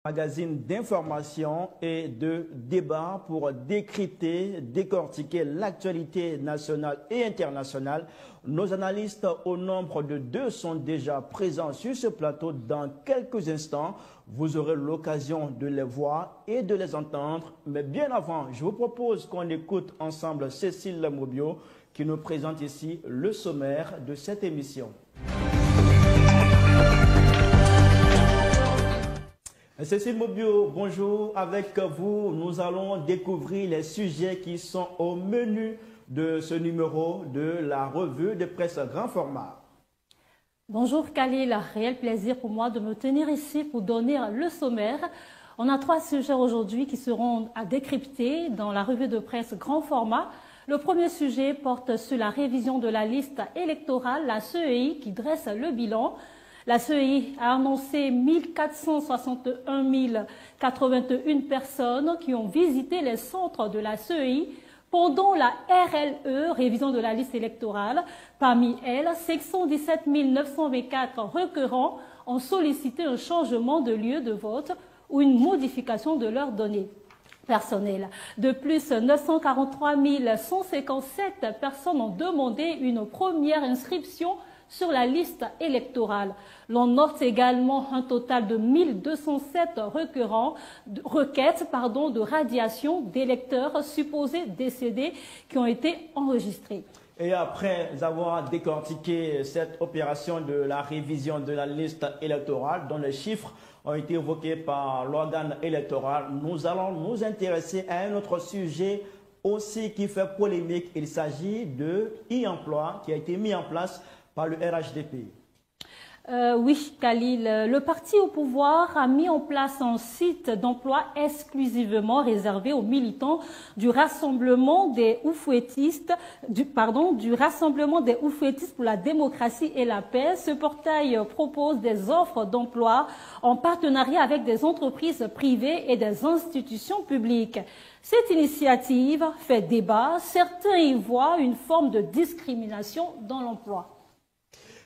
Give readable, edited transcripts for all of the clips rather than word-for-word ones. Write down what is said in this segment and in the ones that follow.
Magazine d'information et de débat pour décrypter, décortiquer l'actualité nationale et internationale. Nos analystes au nombre de 2 sont déjà présents sur ce plateau. Dans quelques instants, vous aurez l'occasion de les voir et de les entendre. Mais bien avant, je vous propose qu'on écoute ensemble Cécile Mobio qui nous présente ici le sommaire de cette émission. Cécile Mobio, bonjour. Avec vous, nous allons découvrir les sujets qui sont au menu de ce numéro de la revue de presse grand format. Bonjour Khalil, réel plaisir pour moi de me tenir ici pour donner le sommaire. On a 3 sujets aujourd'hui qui seront à décrypter dans la revue de presse grand format. Le premier sujet porte sur la révision de la liste électorale, la CEI qui dresse le bilan. La CEI a annoncé 1461 081 personnes qui ont visité les centres de la CEI pendant la RLE, révision de la liste électorale. Parmi elles, 517 924 requérants ont sollicité un changement de lieu de vote ou une modification de leurs données personnelles. De plus, 943 157 personnes ont demandé une première inscription sur la liste électorale. L'on note également un total de 1207 requêtes de radiation d'électeurs supposés décédés qui ont été enregistrées. Et après avoir décortiqué cette opération de la révision de la liste électorale, dont les chiffres ont été évoqués par l'organe électoral, nous allons nous intéresser à un autre sujet aussi qui fait polémique. Il s'agit de e-emploi qui a été mis en place par le RHDP. Oui, Khalil, le parti au pouvoir a mis en place un site d'emploi exclusivement réservé aux militants du Rassemblement des Oufouettistes, du Rassemblement des Oufouettistes pour la démocratie et la paix. Ce portail propose des offres d'emploi en partenariat avec des entreprises privées et des institutions publiques. Cette initiative fait débat. Certains y voient une forme de discrimination dans l'emploi.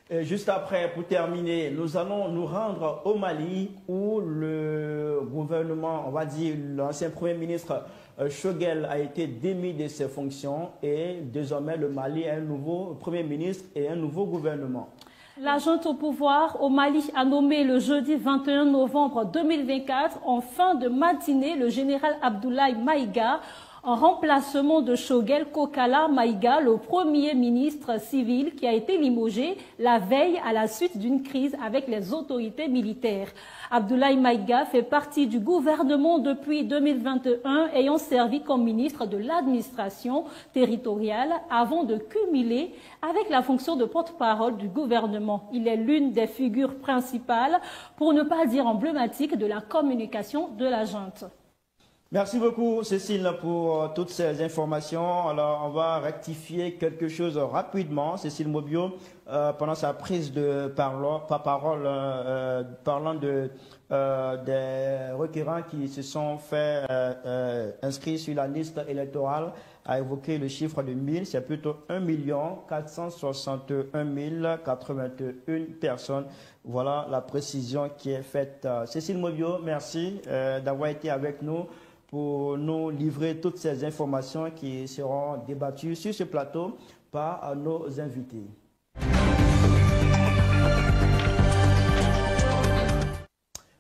Et juste après, pour terminer, nous allons nous rendre au Mali où le gouvernement, on va dire l'ancien Premier ministre Choguel a été démis de ses fonctions et désormais le Mali a un nouveau Premier ministre et un nouveau gouvernement. La junte au pouvoir au Mali a nommé le jeudi 21 novembre 2024 en fin de matinée le général Abdoulaye Maïga en remplacement de Choguel Kokala Maïga, le premier ministre civil qui a été limogé la veille à la suite d'une crise avec les autorités militaires. Abdoulaye Maïga fait partie du gouvernement depuis 2021, ayant servi comme ministre de l'administration territoriale avant de cumuler avec la fonction de porte-parole du gouvernement. Il est l'une des figures principales, pour ne pas dire emblématique, de la communication de la junte. Merci beaucoup Cécile pour toutes ces informations. Alors on va rectifier quelque chose rapidement. Cécile Mobio, pendant sa prise de parole, parlant des requérants qui se sont fait inscrits sur la liste électorale, a évoqué le chiffre de 1000, c'est plutôt 1 461 081 personnes. Voilà la précision qui est faite. Cécile Mobio, merci d'avoir été avec nous pour nous livrer toutes ces informations qui seront débattues sur ce plateau par nos invités.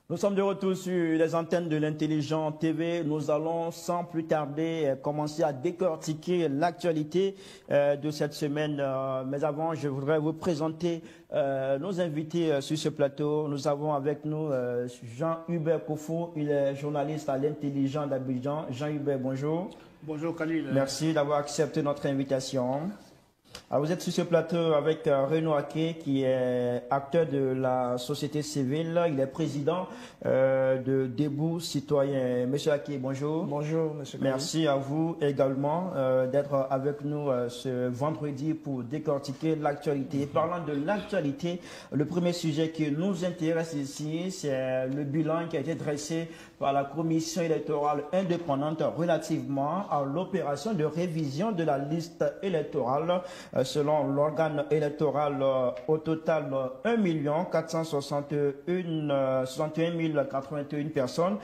Nous sommes de retour sur les antennes de l'Intelligent TV. Nous allons sans plus tarder commencer à décortiquer l'actualité de cette semaine. Mais avant, je voudrais vous présenter nos invités sur ce plateau. Nous avons avec nous Jean-Hubert Kofou, il est journaliste à l'Intelligent d'Abidjan. Jean-Hubert, bonjour. Bonjour Khalil. Merci d'avoir accepté notre invitation. Alors, vous êtes sur ce plateau avec Renaud Aké, qui est acteur de la société civile. Il est président de Debout Citoyen. Monsieur Aké, bonjour. Bonjour, monsieur. Merci à vous également d'être avec nous ce vendredi pour décortiquer l'actualité. Parlant de l'actualité, le premier sujet qui nous intéresse ici, c'est le bilan qui a été dressé par la commission électorale indépendante relativement à l'opération de révision de la liste électorale Selon l'organe électoral, au total, 1 461 081 personnes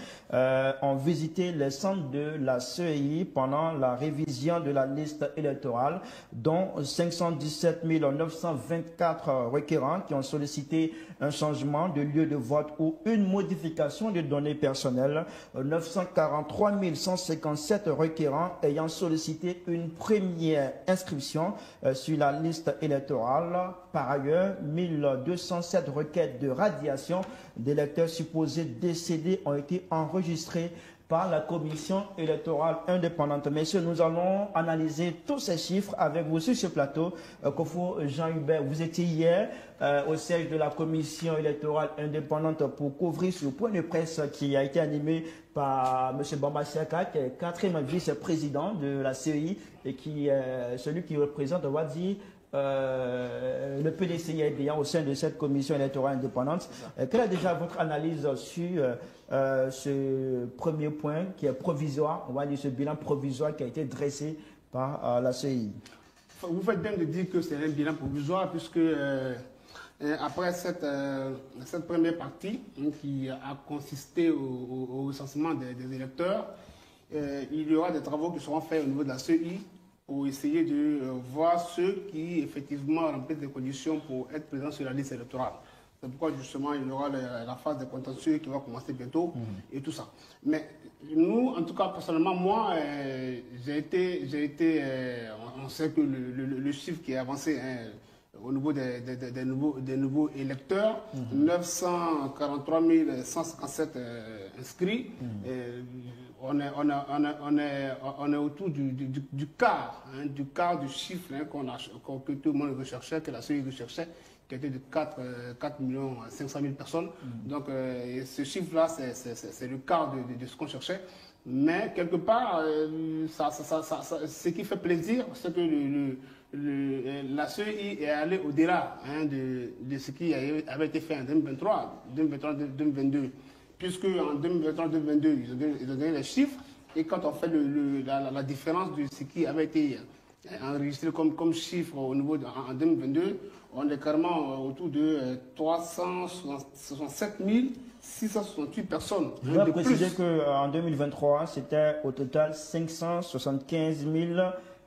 ont visité les centres de la CEI pendant la révision de la liste électorale, dont 517 924 requérants qui ont sollicité un changement de lieu de vote ou une modification de données personnelles, 943 157 requérants ayant sollicité une première inscription sur la liste électorale. Par ailleurs, 1207 requêtes de radiation d'électeurs supposés décédés ont été enregistrées par la commission électorale indépendante. Messieurs, nous allons analyser tous ces chiffres avec vous sur ce plateau. Kofo Jean-Hubert, vous étiez hier au siège de la commission électorale indépendante pour couvrir ce point de presse qui a été animé par M. Bamba Siaka, qui est 4e vice-président de la CEI et qui est celui qui représente, on va dire, le PDCI au sein de cette commission électorale indépendante. Quelle est déjà votre analyse sur ce premier point qui est provisoire, on va dire ce bilan provisoire qui a été dressé par la CEI? Vous faites bien de dire que c'est un bilan provisoire puisque après cette première partie qui a consisté au recensement des électeurs, il y aura des travaux qui seront faits au niveau de la CEI pour essayer de voir ceux qui effectivement remplissent les conditions pour être présents sur la liste électorale. C'est pourquoi justement il y aura la phase de contentieux qui va commencer bientôt et tout ça. Mais nous, en tout cas personnellement, moi, on sait que le chiffre qui est avancé au niveau des nouveaux électeurs, 943 157 inscrits. On est autour du quart, du chiffre que tout le monde recherchait, que la CEI recherchait, qui était de 4 500 000 personnes. Donc ce chiffre-là, c'est le quart de ce qu'on cherchait. Mais quelque part, ce qui fait plaisir, c'est que la CEI est allée au-delà de ce qui avait été fait en 2023-2022. Puisque en 2023-2022, ils ont donné les chiffres, et quand on fait la différence de ce qui avait été enregistré comme chiffre au niveau en 2022, on est carrément autour de 367 668 personnes. Je dois préciser qu'en 2023, c'était au total 575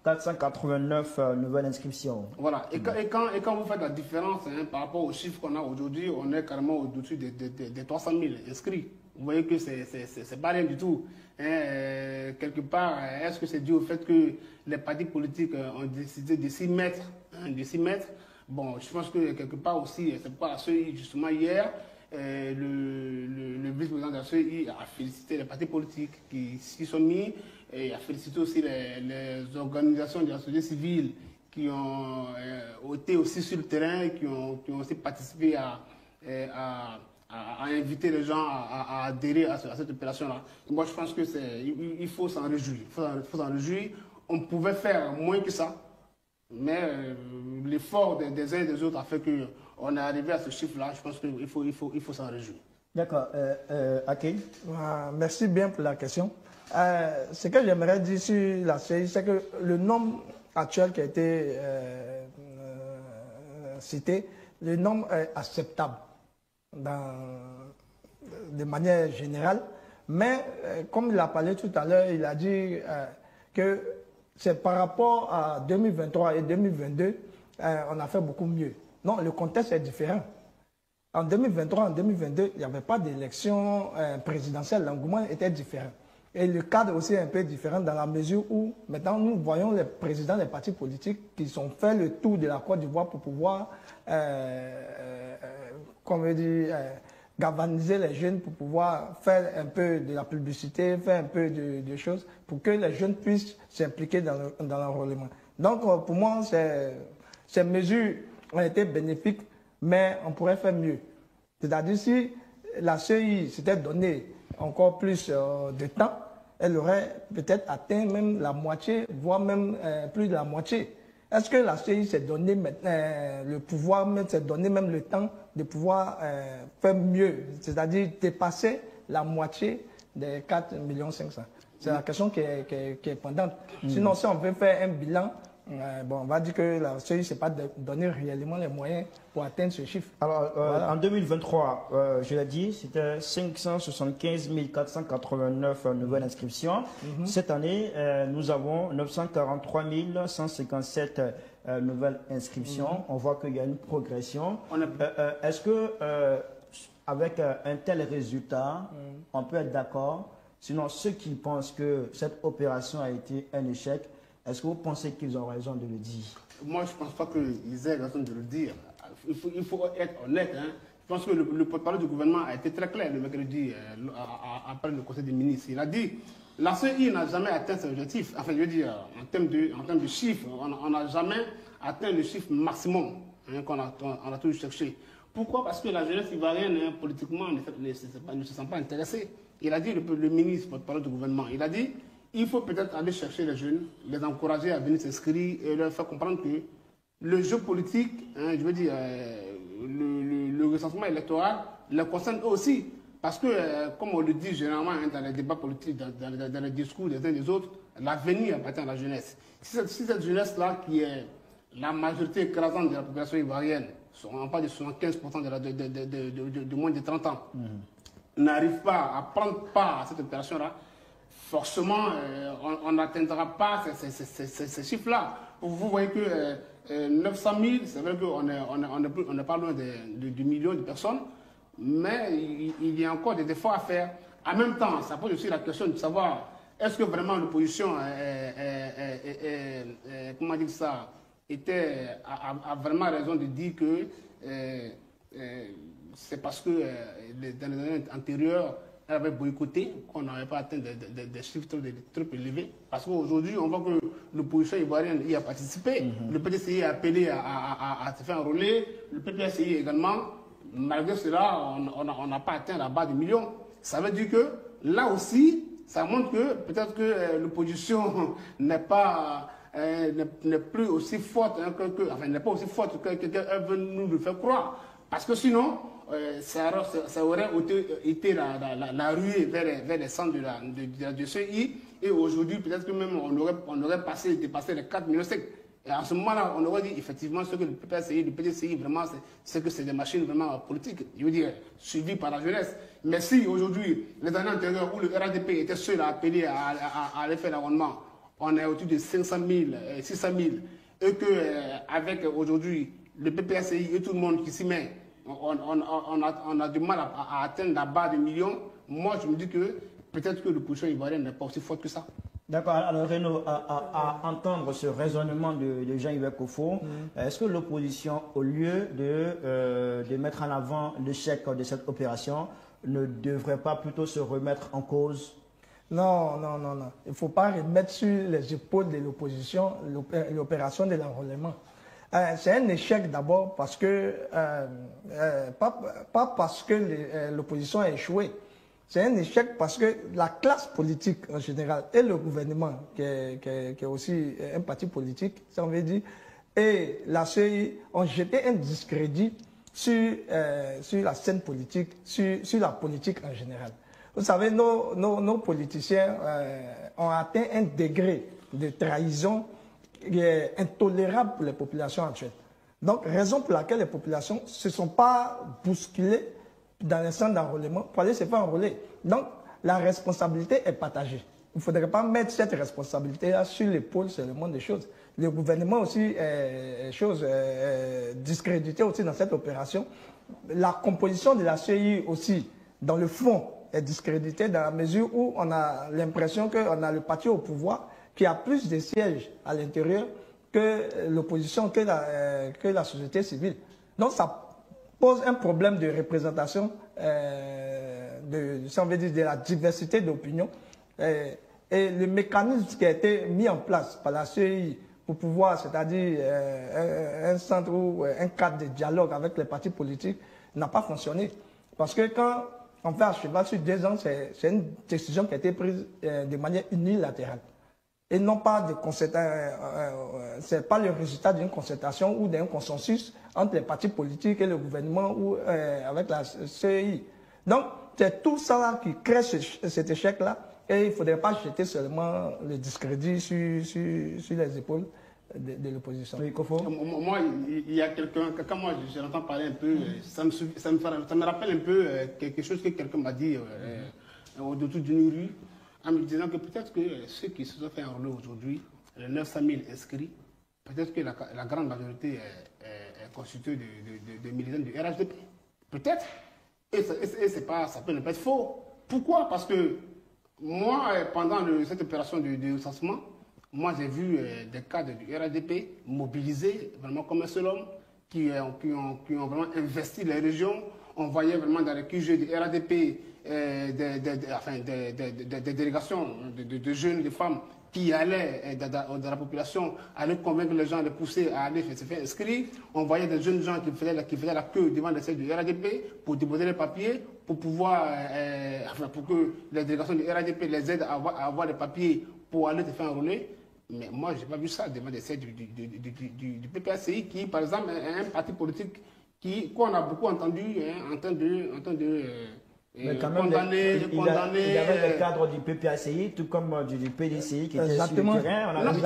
489 nouvelles inscriptions. Voilà. Et quand vous faites la différence par rapport aux chiffres qu'on a aujourd'hui, on est carrément au-dessus des 300 000 inscrits. Vous voyez que c'est pas rien du tout. Quelque part, est-ce que c'est dû au fait que les partis politiques ont décidé de s'y mettre, Bon, je pense que quelque part aussi, c'est pas la CEI, justement hier, le vice-président de la CEI a félicité les partis politiques qui s'y sont mis, et a félicité aussi les organisations de la société civile qui ont été aussi sur le terrain, qui ont aussi participé à inviter les gens à adhérer à cette opération-là. Moi, je pense que il faut s'en réjouir. Il faut s'en réjouir. On pouvait faire moins que ça, mais l'effort des uns et des autres a fait qu'on est arrivé à ce chiffre-là. Je pense qu'il faut s'en réjouir. D'accord. Akei. Merci bien pour la question. Ce que j'aimerais dire sur la CEI, c'est que le nombre actuel qui a été cité, le nombre est acceptable de manière générale, mais comme il a parlé tout à l'heure, il a dit que c'est par rapport à 2023 et 2022, on a fait beaucoup mieux. Non, le contexte est différent. En 2023, en 2022, il n'y avait pas d'élection présidentielle, l'engouement était différent. Et le cadre aussi est un peu différent dans la mesure où maintenant nous voyons les présidents des partis politiques qui ont fait le tour de la Côte d'Ivoire pour pouvoir, galvaniser les jeunes, pour pouvoir faire un peu de la publicité, faire un peu de choses pour que les jeunes puissent s'impliquer dans l'enrôlement. Donc pour moi, ces mesures ont été bénéfiques, mais on pourrait faire mieux. C'est-à-dire si la CEI s'était donné encore plus de temps, elle aurait peut-être atteint même la moitié, voire même plus de la moitié. Est-ce que la CEI s'est donné le pouvoir, s'est donné même le temps de pouvoir faire mieux, c'est-à-dire dépasser la moitié des 4,5 millions? C'est la question qui est pendante. Sinon, si on veut faire un bilan Bon, on va dire que la CEI ne s'est pas donné réellement les moyens pour atteindre ce chiffre. Alors, en 2023, je l'ai dit, c'était 575 489 nouvelles inscriptions. Cette année, nous avons 943 157 nouvelles inscriptions. On voit qu'il y a une progression. Est-ce que, avec un tel résultat, on peut être d'accord? Sinon, ceux qui pensent que cette opération a été un échec, est-ce que vous pensez qu'ils ont raison de le dire? Moi, je ne pense pas qu'ils aient raison de le dire. Il faut être honnête. Hein. Je pense que le porte-parole du gouvernement a été très clair le mercredi après le Conseil des ministres. Il a dit la CEI n'a jamais atteint ses objectifs. Enfin, je veux dire, en termes de chiffres, on n'a jamais atteint le chiffre maximum qu'on a toujours cherché. Pourquoi? Parce que la jeunesse ivoirienne, politiquement, ne se sent pas intéressée. Il a dit, le ministre porte-parole du gouvernement, il a dit il faut peut-être aller chercher les jeunes, les encourager à venir s'inscrire et leur faire comprendre que le jeu politique, je veux dire, le recensement électoral les concerne eux aussi. Parce que, comme on le dit généralement dans les débats politiques, dans les discours des uns et des autres, l'avenir appartient à la jeunesse. Si cette jeunesse-là, qui est la majorité écrasante de la population ivoirienne, on parle de 75% de moins de 30 ans, n'arrive pas à prendre part à cette opération-là, forcément, on n'atteindra pas ces chiffres-là. Vous voyez que 900 000, c'est vrai qu'on n'est pas loin du million de personnes, mais il y a encore des efforts à faire. En même temps, ça pose aussi la question de savoir est-ce que vraiment l'opposition comment dire ça, a vraiment raison de dire que c'est parce que dans les années antérieures, elle avait boycotté, qu'on n'avait pas atteint des chiffres trop élevés. Parce qu'aujourd'hui, on voit que l'opposition ivoirienne y a participé. Le PDCI a appelé à se faire enrôler. Le PPSI également. Malgré cela, on n'a pas atteint la barre du million. Ça veut dire que là aussi, ça montre que peut-être que l'opposition n'est plus aussi forte, enfin, n'est pas aussi forte qu'elle veut nous le faire croire. Parce que sinon, ça aurait été la ruée vers les centres de la CEI. Et aujourd'hui, peut-être que même on aurait dépassé les 4,5 millions. Et à ce moment-là, on aurait dit effectivement ce que le PPSI, le PDCI, vraiment, c'est que c'est des machines vraiment politiques, je veux dire, suivies par la jeunesse. Mais si aujourd'hui, les années antérieures où le RADP était seul à appeler à aller faire l'amendement, on est autour de 500 000, 600 000, et qu'avec aujourd'hui le PPSI et tout le monde qui s'y met, on a du mal à atteindre la barre de millions. Moi, je me dis que peut-être que l'opposition ivoirienne n'est pas aussi forte que ça. D'accord. Alors, Renaud, à entendre ce raisonnement de Jean-Yves Kofo, est-ce que l'opposition, au lieu de mettre en avant l'échec de cette opération, ne devrait pas plutôt se remettre en cause? Non. Il ne faut pas remettre sur les épaules de l'opposition l'opération de l'enrôlement. C'est un échec d'abord parce que, pas parce que l'opposition a échoué. C'est un échec parce que la classe politique en général et le gouvernement, qui est aussi un parti politique, si on veut dire, et la CEI ont jeté un discrédit sur la scène politique, sur la politique en général. Vous savez, nos politiciens ont atteint un degré de trahison qui est intolérable pour les populations actuelles. Donc, raison pour laquelle les populations ne se sont pas bousculées dans les centres d'enrôlement pour aller se faire enrôler. Donc, la responsabilité est partagée. Il ne faudrait pas mettre cette responsabilité-là sur l'épaule seulement des choses. Le gouvernement aussi est discrédité aussi dans cette opération. La composition de la CEI aussi, dans le fond, est discréditée dans la mesure où on a l'impression qu'on a le parti au pouvoir qui a plus de sièges à l'intérieur que l'opposition, que la société civile. Donc, ça pose un problème de représentation, de la diversité d'opinions. Et le mécanisme qui a été mis en place par la CEI pour pouvoir, c'est-à-dire un centre ou un cadre de dialogue avec les partis politiques, n'a pas fonctionné. Parce que quand on fait à cheval sur 2 ans, c'est une décision qui a été prise de manière unilatérale. Et non pas de c'est pas le résultat d'une concertation ou d'un consensus entre les partis politiques et le gouvernement ou avec la CEI. Donc, c'est tout ça là qui crée cet échec-là. Et il ne faudrait pas jeter seulement le discrédit sur les épaules de l'opposition. Oui, Kofo. Moi, il y a quelqu'un, quand moi je l'entends parler un peu, ça me rappelle un peu quelque chose que quelqu'un m'a dit au-dessus d'une rue, en me disant que peut-être que ceux qui se sont fait enrôler aujourd'hui, les 900 000 inscrits, peut-être que la grande majorité est constituée de militants du RHDP. Peut-être. Et ça peut ne pas être faux. Pourquoi? Parce que moi, pendant cette opération de recensement, moi j'ai vu des cadres du RHDP mobilisés vraiment comme un seul homme, qui ont vraiment investi les régions. On voyait vraiment dans les QG du RHDP des délégations de jeunes, de femmes qui allaient dans la population, aller convaincre les gens, les pousser à aller se faire inscrire. On voyait des jeunes gens qui faisaient la queue devant les sièges du RHDP pour déposer les papiers, pour pouvoir, pour que les délégations du RHDP les aident à avoir les papiers pour aller se faire enrôler. Mais moi, je n'ai pas vu ça devant les sièges du PPACI, qui, par exemple, est un parti politique qu'on a beaucoup entendu en train de mais quand même, il y avait les cadres du PPACI, tout comme du PDCI qui étaient sur le terrain. On a vu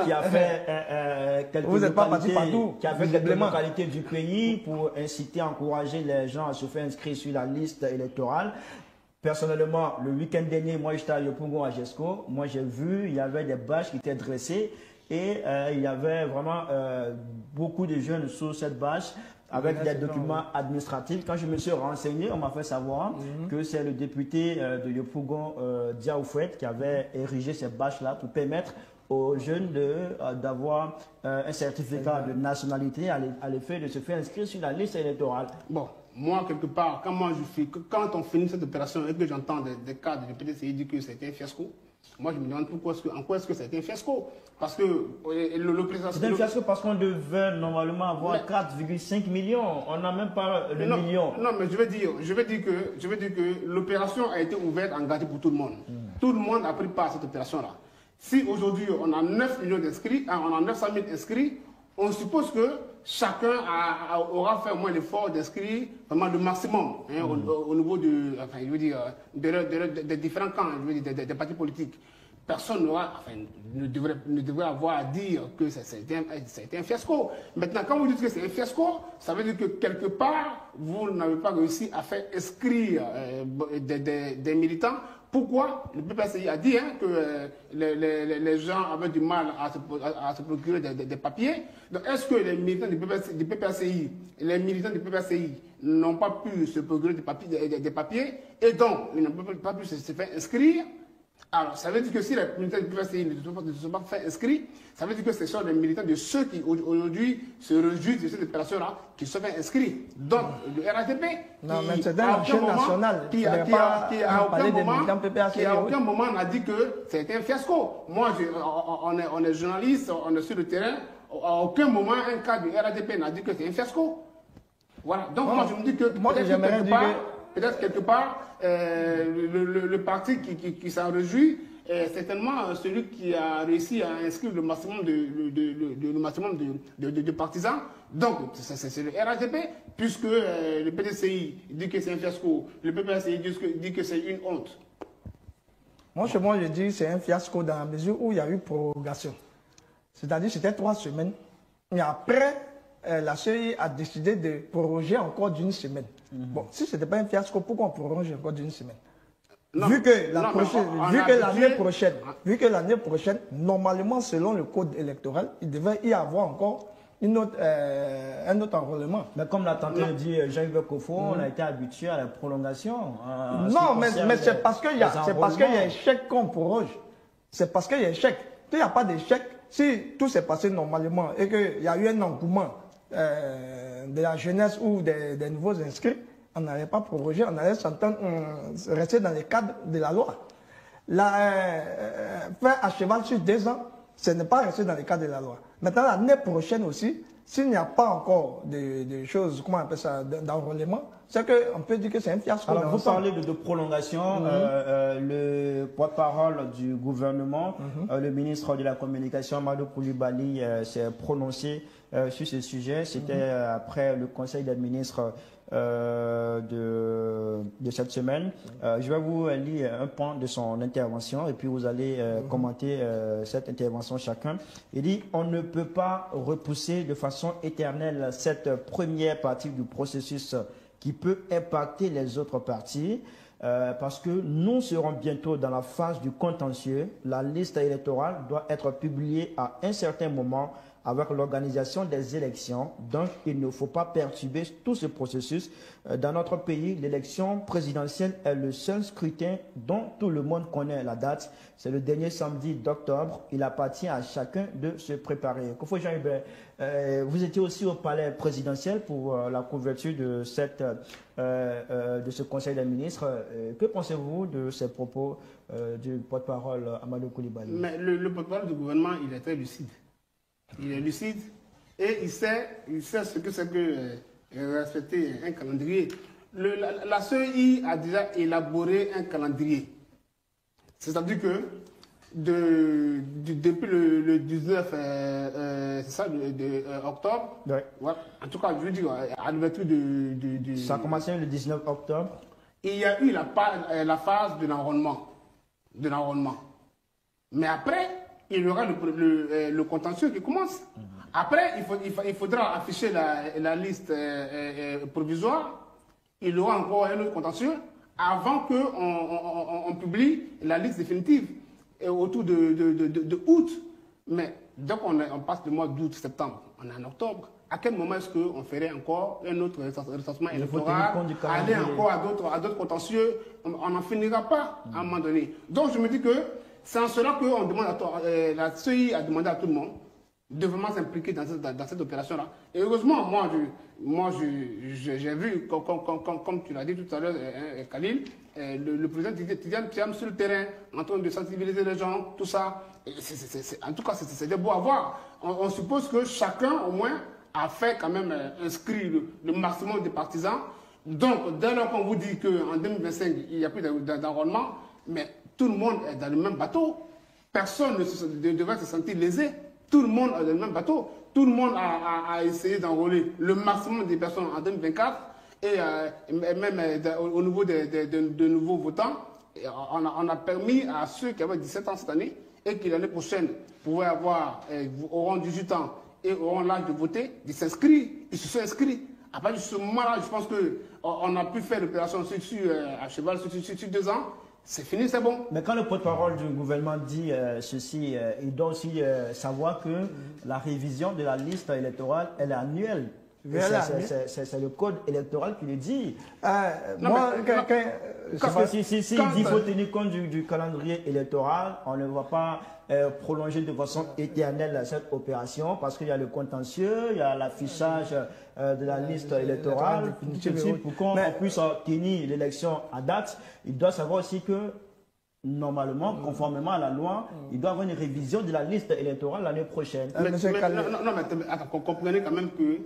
qui a fait quelques localités du pays pour inciter, encourager les gens à se faire inscrire sur la liste électorale. Personnellement, le week-end dernier, moi j'étais à Yopougon à GESCO. Moi j'ai vu, il y avait des bâches qui étaient dressées et il y avait vraiment beaucoup de jeunes sur cette bâche, avec des documents administratifs. Quand je me suis renseigné, on m'a fait savoir que c'est le député de Yopougon, Diaoufouet, qui avait érigé ces bâches-là pour permettre aux jeunes d'avoir un certificat de nationalité à l'effet de se faire inscrire sur la liste électorale. Bon, moi, quelque part, quand on finit cette opération et que j'entends des cadres du PDCI dire que c'était un fiasco, moi je me demande en quoi est-ce que c'était un fiasco. Parce que le président... C'est un fiasco parce qu'on devait normalement avoir 4,5 millions. On n'a même pas le million. Non, mais je veux dire que l'opération a été ouverte en garantie pour tout le monde. Tout le monde a pris part à cette opération-là. Si aujourd'hui on a 9 millions d'inscrits, on a 900 000 inscrits, on suppose que chacun aura fait au moins l'effort d'inscrire vraiment le maximum au niveau des différents camps, je veux dire, des partis politiques. Personne ne devrait avoir à dire que c'était un fiasco. Maintenant, quand vous dites que c'est un fiasco, ça veut dire que quelque part, vous n'avez pas réussi à faire inscrire des militants. Pourquoi? Le PPACI a dit que les gens avaient du mal à se procurer des papiers. Donc, est-ce que les militants du PPACI n'ont pas pu se procurer des papiers et donc ils n'ont pas pu se faire inscrire? Alors, ça veut dire que si les militants du PPACI ne se sont pas fait inscrits, ça veut dire que ce sont les militants de ceux qui aujourd'hui se réjouissent de cette opération-là qui se sont fait inscrits. Donc, le RHDP, qui à aucun moment n'a dit que c'était un fiasco. Moi, on est journaliste, on est sur le terrain, à aucun moment un cas du RHDP n'a dit que c'est un fiasco. Voilà. Donc, moi, je me dis que peut-être quelque part, le parti qui s'en réjouit est certainement celui qui a réussi à inscrire le maximum de partisans. Donc, c'est le RHDP, puisque le PDCI dit que c'est un fiasco, le PPACI dit que c'est une honte. Moi, je dis que c'est un fiasco dans la mesure où il y a eu prorogation. C'est-à-dire que c'était 3 semaines. Et après, la CEI a décidé de proroger encore d'une semaine. Bon, si ce n'était pas un fiasco, pourquoi on proroge encore d'une semaine? Vu que l'année prochaine, normalement, selon le code électoral, il devait y avoir encore un autre enrôlement. Mais comme l'a tenté de dire Jean-Yves Kofo, on a été habitué à la prolongation. Non, mais c'est parce qu'il y a échec qu'on proroge. C'est parce qu'il y a échec. S'il n'y a pas d'échec, si tout s'est passé normalement et qu'il y a eu un engouement de la jeunesse ou des nouveaux inscrits, on n'allait pas proroger, on allait rester dans les cadres de la loi. Faire à cheval sur 2 ans, ce n'est pas rester dans les cadres de la loi. Maintenant, l'année prochaine aussi, s'il n'y a pas encore de choses, comment on appelle ça, d'enrôlement, c'est qu'on peut dire que c'est un fiasco. Alors, vous parlez de prolongation. Le porte-parole du gouvernement, le ministre de la Communication, Amadou Koulibaly, s'est prononcé sur ce sujet. C'était après le Conseil des ministres de cette semaine. Je vais vous lire un point de son intervention et puis vous allez commenter cette intervention chacun. Il dit « On ne peut pas repousser de façon éternelle cette première partie du processus qui peut impacter les autres parties. Parce que nous serons bientôt dans la phase du contentieux. La liste électorale doit être publiée à un certain moment avec l'organisation des élections. Donc, il ne faut pas perturber tout ce processus. Dans notre pays, l'élection présidentielle est le seul scrutin dont tout le monde connaît la date. C'est le dernier samedi d'octobre. Il appartient à chacun de se préparer. Kofo Jean-Hubert, vous étiez aussi au palais présidentiel pour la couverture de ce Conseil des ministres. Que pensez-vous de ces propos du porte-parole Amadou Coulibaly? Mais le porte-parole du gouvernement, il est très lucide. Il est lucide et il sait ce que c'est que respecter un calendrier. La CEI a déjà élaboré un calendrier. C'est-à-dire que depuis le 19 octobre, ouais. Ouais, en tout cas, je veux dire, à l'ouverture du... Ça a commencé le 19 octobre. Il y a eu la phase de l'enrôlement. Mais après, il y aura le contentieux qui commence. Après, il faudra afficher la liste provisoire. Il y aura encore un autre contentieux avant qu'on publie la liste définitive autour de août. Mais donc on passe le mois d'août, septembre, on est en octobre. À quel moment est-ce qu'on ferait encore un autre recensement électoral, aller encore à d'autres contentieux? On n'en finira pas à un moment donné. Donc je me dis que c'est en cela qu'on demande la CEI a demandé à tout le monde de vraiment s'impliquer dans cette opération-là. Et heureusement, moi j'ai vu, comme tu l'as dit tout à l'heure, Khalil, le président Tidiane sur le terrain, en train de sensibiliser les gens, tout ça. En tout cas, c'est beau à voir. On suppose que chacun, au moins, a fait quand même inscrire le maximum de partisans. Donc, dès lors qu'on vous dit qu'en 2025, il n'y a plus d'enrôlement, mais tout le monde est dans le même bateau. Personne ne devrait se sentir lésé. Tout le monde est dans le même bateau. Tout le monde a essayé d'enrôler le maximum des personnes en 2024. Et même au niveau de nouveaux votants, on a permis à ceux qui avaient 17 ans cette année et qui l'année prochaine auront 18 ans et auront l'âge de voter, de s'inscrire. Ils se sont inscrits. À partir de ce moment-là, je pense qu'on a pu faire l'opération à cheval sur 2 ans. C'est fini, c'est bon. Mais quand le porte-parole du gouvernement dit ceci, il doit aussi savoir que la révision de la liste électorale, elle est annuelle. C'est le code électoral qui le dit. S'il dit qu'il faut tenir compte du calendrier électoral, on ne va pas prolonger de façon éternelle cette opération parce qu'il y a le contentieux, il y a l'affichage de la liste électorale. Pour qu'on puisse tenir l'élection à date, il doit savoir aussi que normalement, conformément à la loi, il doit y avoir une révision de la liste électorale l'année prochaine. Mais attends, comprenez quand même que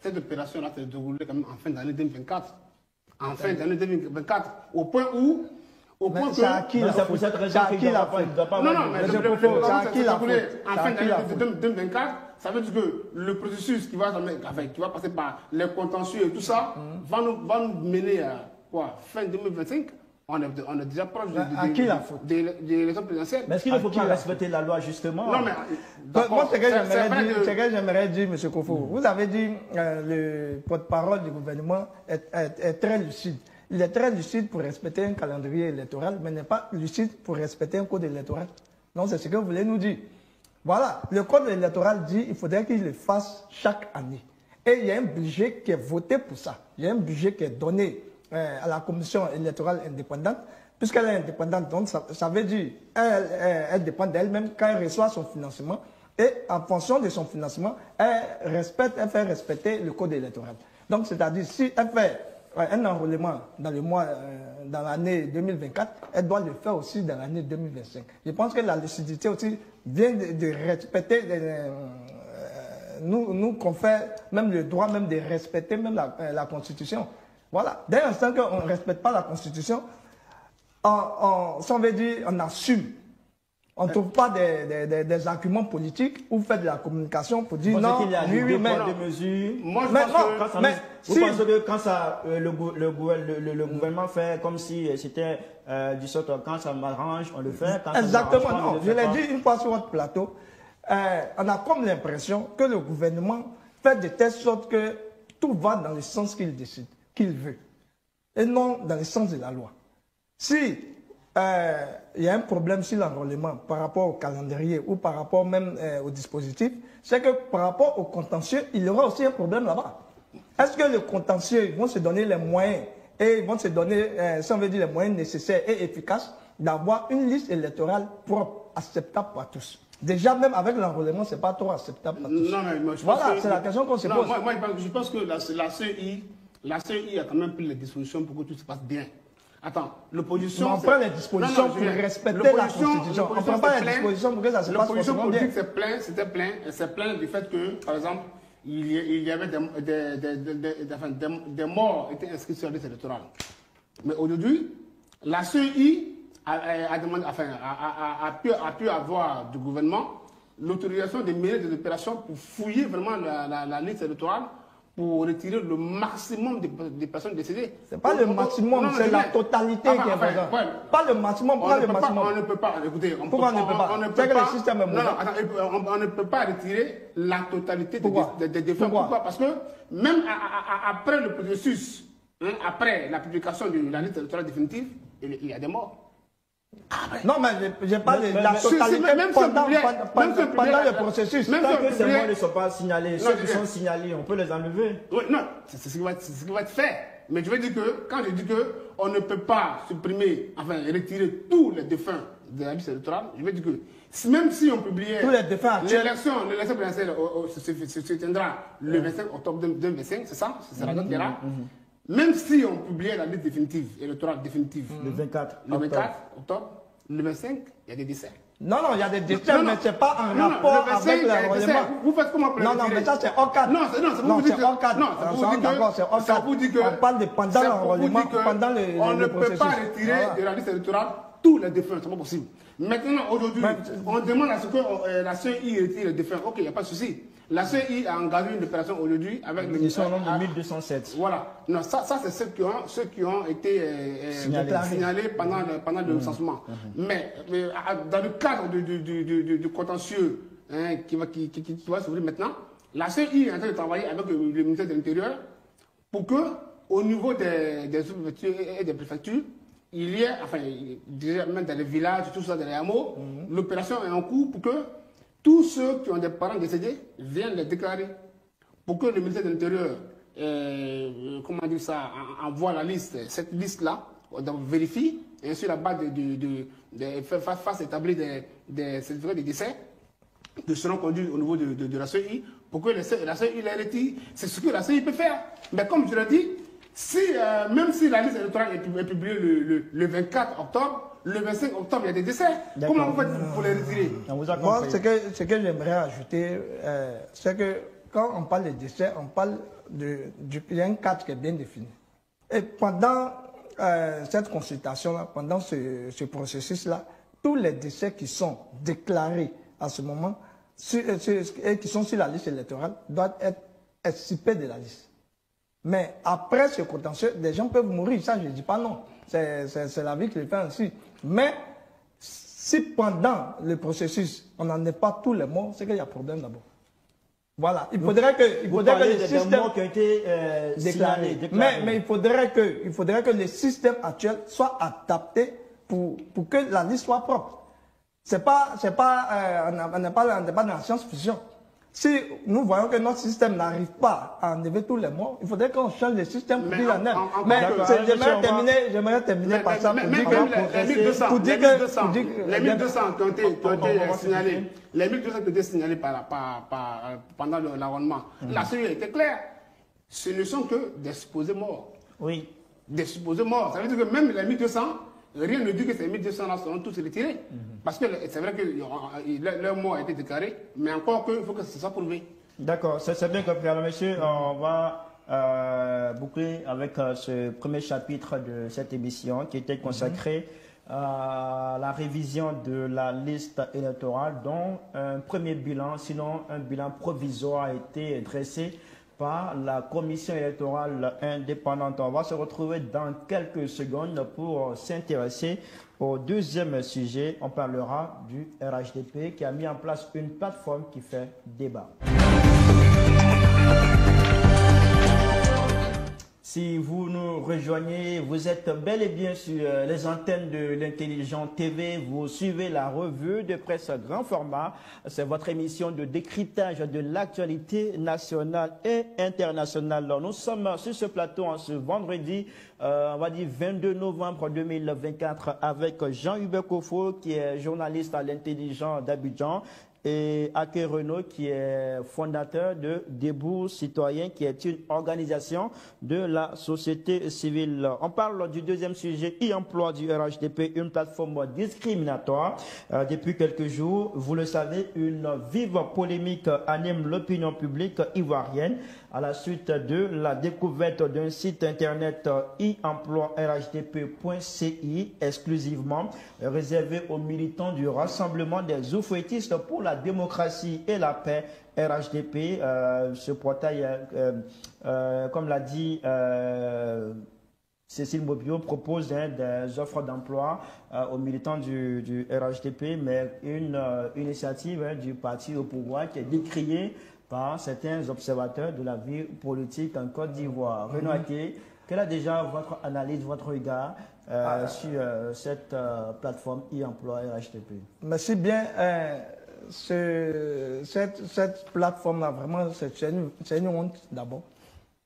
cette opération-là s'est déroulée quand même en fin d'année 2024. En fin d'année 2024, au point où... C'est à qui la faute? Non, mais c'est à qui la faute? En fin d'année 2024, ça veut dire que le processus qui va passer par les contentieux et tout ça va nous mener à quoi? Fin 2025. On est déjà proche de l'élection présidentielle. Mais est-ce qu'il ne faut pas respecter la loi, justement? Non, mais... Moi, c'est que j'aimerais dire, M. Kofo. Vous avez dit le porte-parole du gouvernement est très lucide. Il est très lucide pour respecter un calendrier électoral, mais n'est pas lucide pour respecter un code électoral. Donc, c'est ce que vous voulez nous dire. Voilà, le code électoral dit qu'il faudrait qu'il le fasse chaque année. Et il y a un budget qui est voté pour ça. Il y a un budget qui est donné à la commission électorale indépendante, puisqu'elle est indépendante, donc ça veut dire qu'elle dépend d'elle-même quand elle reçoit son financement, et en fonction de son financement, elle fait respecter le code électoral. Donc, c'est-à-dire, si elle fait un enrôlement dans l'année 2024, elle doit le faire aussi dans l'année 2025. Je pense que la lucidité aussi vient de respecter, nous confère même le droit même de respecter même la Constitution. Voilà. Dès l'instant qu'on ne respecte pas la Constitution, on assume. On ne trouve pas des arguments politiques ou fait de la communication pour dire non, oui, mais de mesures. Moi, je mais pense non, que... mais Vous pensez que quand ça, le gouvernement fait comme si c'était du sort, quand ça m'arrange, on le fait. Quand exactement, ça non. Je l'ai dit une fois sur votre plateau. On a comme l'impression que le gouvernement fait de telle sorte que tout va dans le sens qu'il décide, qu'il veut, et non dans le sens de la loi. Si il y a un problème sur l'enrôlement par rapport au calendrier ou par rapport même au dispositif, c'est que par rapport au contentieux, il y aura aussi un problème là-bas. Est-ce que le contentieux vont se donner les moyens et ils vont se donner, si on veut dire, les moyens nécessaires et efficaces d'avoir une liste électorale propre, acceptable par tous? Déjà, même avec l'enrôlement, ce n'est pas trop acceptable par tous. Non, mais moi, je voilà, pense c'est la question qu'on se pose. Moi, je pense que la CEI a quand même pris les dispositions pour que tout se passe bien. Attends, l'opposition... On prend les dispositions pour respecter la Constitution. On ne prend pas les dispositions pour que ça se passe forcément bien. L'opposition politique s'est plaint du fait que, par exemple, il y avait des morts qui étaient inscrits sur la liste électorale. Mais aujourd'hui, la CEI a pu avoir du gouvernement l'autorisation de mener des opérations pour fouiller vraiment la liste électorale pour retirer le maximum des personnes décédées. Ce n'est pas le maximum, c'est la totalité qui est présente. Pas le maximum, pas le maximum. On ne peut pas, écoutez, pourquoi on ne peut pas? C'est que le système est mauvais. On ne peut pas retirer la totalité des défunts. Pourquoi? Parce que même après le processus, après la publication de la liste électorale définitive, il y a des morts. Non, mais je parle de la totalité pendant le processus. Tant que ces morts ne sont pas signalés, ceux qui sont signalés, on peut les enlever. Oui, non, c'est ce qui va être fait. Mais je veux dire que, quand je dis qu'on ne peut pas supprimer, enfin retirer tous les défunts de la liste électorale, je veux dire que même si on publiait tous les défunts actuels, l'élection présidentielle se tiendra le 25 octobre 2025, c'est ça? C'est la date qui est là. Même si on publiait la liste définitive, électorale définitive, le 24 octobre, le 25, il y a des décès. Non, il y a des décès, mais ce n'est pas en rapport avec l'enrôlement. Vous faites comment pour Non, mais ça c'est hors cadre. Non, c'est hors cadre. Non, c'est hors cadre. On parle de pendant l'enrôlement, pendant le processus. On ne peut pas retirer de la liste électorale tous les défunts, c'est pas possible. Maintenant, aujourd'hui, on demande à ce que la CEI retire les défunts. Ok, il n'y a pas de souci. La CEI a engagé une opération aujourd'hui avec le ministère de 1207. Voilà. Non, ça c'est ceux qui ont été signalés pendant le recensement. Mais dans le cadre du contentieux qui va s'ouvrir maintenant, la CEI est en train de travailler avec le ministère de l'Intérieur pour que, au niveau des sous-préfectures et des préfectures, il y ait, enfin, déjà même dans les villages, tout ça, dans les hameaux, l'opération est en cours pour que tous ceux qui ont des parents décédés viennent les déclarer. Pour que le ministère de l'Intérieur, envoie la liste, cette liste-là, vérifie, et sur la base fasse établir des certificats de décès qui seront conduits au niveau de la CEI, pour que la CEI les retire. C'est ce que la CEI peut faire. Mais comme je l'ai dit, même si la liste électorale est publiée le 24 octobre, le 25 octobre, il y a des décès. Comment vous faites pour les retirer? Moi, ce que j'aimerais ajouter, c'est que quand on parle de décès, on parle il y a un cadre qui est bien défini. Et pendant cette consultation-là, pendant ce processus-là, tous les décès qui sont déclarés à ce moment et qui sont sur la liste électorale doivent être excipés de la liste. Mais après ce contentieux, des gens peuvent mourir. Ça, je ne dis pas non. C'est la vie qui le fait ainsi. Mais si pendant le processus, on n'en est pas tous les morts, c'est qu'il y a problème d'abord. Voilà. Il faudrait que le système morts qui ont été déclarés. Mais il faudrait que le système actuel soit adapté pour que la liste soit propre. On n'est pas dans la science-fiction. Si nous voyons que notre système n'arrive pas à enlever tous les morts, il faudrait qu'on change le système pour dire la neige. Mais j'aimerais terminer par ça pour dire que... Les 1200 qui ont été signalés, les 1200 qui ont été signalés pendant l'enrôlement, la CEI était claire. Ce ne sont que des supposés morts. Oui. Des supposés morts. Ça veut dire que même les 1200... Rien ne dit que ces 1200 là seront tous retirés. Parce que c'est vrai que leur mort a été déclaré, mais encore qu'il faut que ce soit prouvé. D'accord, c'est bien compris. Alors, monsieur, on va boucler avec ce premier chapitre de cette émission qui était consacré la révision de la liste électorale, dont un premier bilan, sinon un bilan provisoire, a été dressé par la commission électorale indépendante. On va se retrouver dans quelques secondes pour s'intéresser au deuxième sujet. On parlera du RHDP qui a mis en place une plateforme qui fait débat. Si vous nous rejoignez, vous êtes bel et bien sur les antennes de l'Intelligent TV. Vous suivez la revue de presse grand format. C'est votre émission de décryptage de l'actualité nationale et internationale. Nous sommes sur ce plateau en ce vendredi, on va dire 22 novembre 2024, avec Jean-Hubert Kofo, qui est journaliste à l'Intelligent d'Abidjan, et Ake Renaud, qui est fondateur de Debout Citoyen, qui est une organisation de la société civile. On parle du deuxième sujet, e-emploi du RHDP, une plateforme discriminatoire. Depuis quelques jours, vous le savez, une vive polémique anime l'opinion publique ivoirienne à la suite de la découverte d'un site internet e-emploi-rhdp.ci exclusivement réservé aux militants du Rassemblement des oufouettistes pour la démocratie et la paix, RHDP. Ce portail, comme l'a dit Cécile Mobio, propose des offres d'emploi aux militants du RHDP, mais une initiative du parti au pouvoir qui est décriée par certains observateurs de la vie politique en Côte d'Ivoire. Renaud Ake, quelle est déjà votre analyse, votre regard sur cette plateforme e-emploi RHDP? Merci bien. Cette plateforme-là, vraiment, c'est une honte d'abord.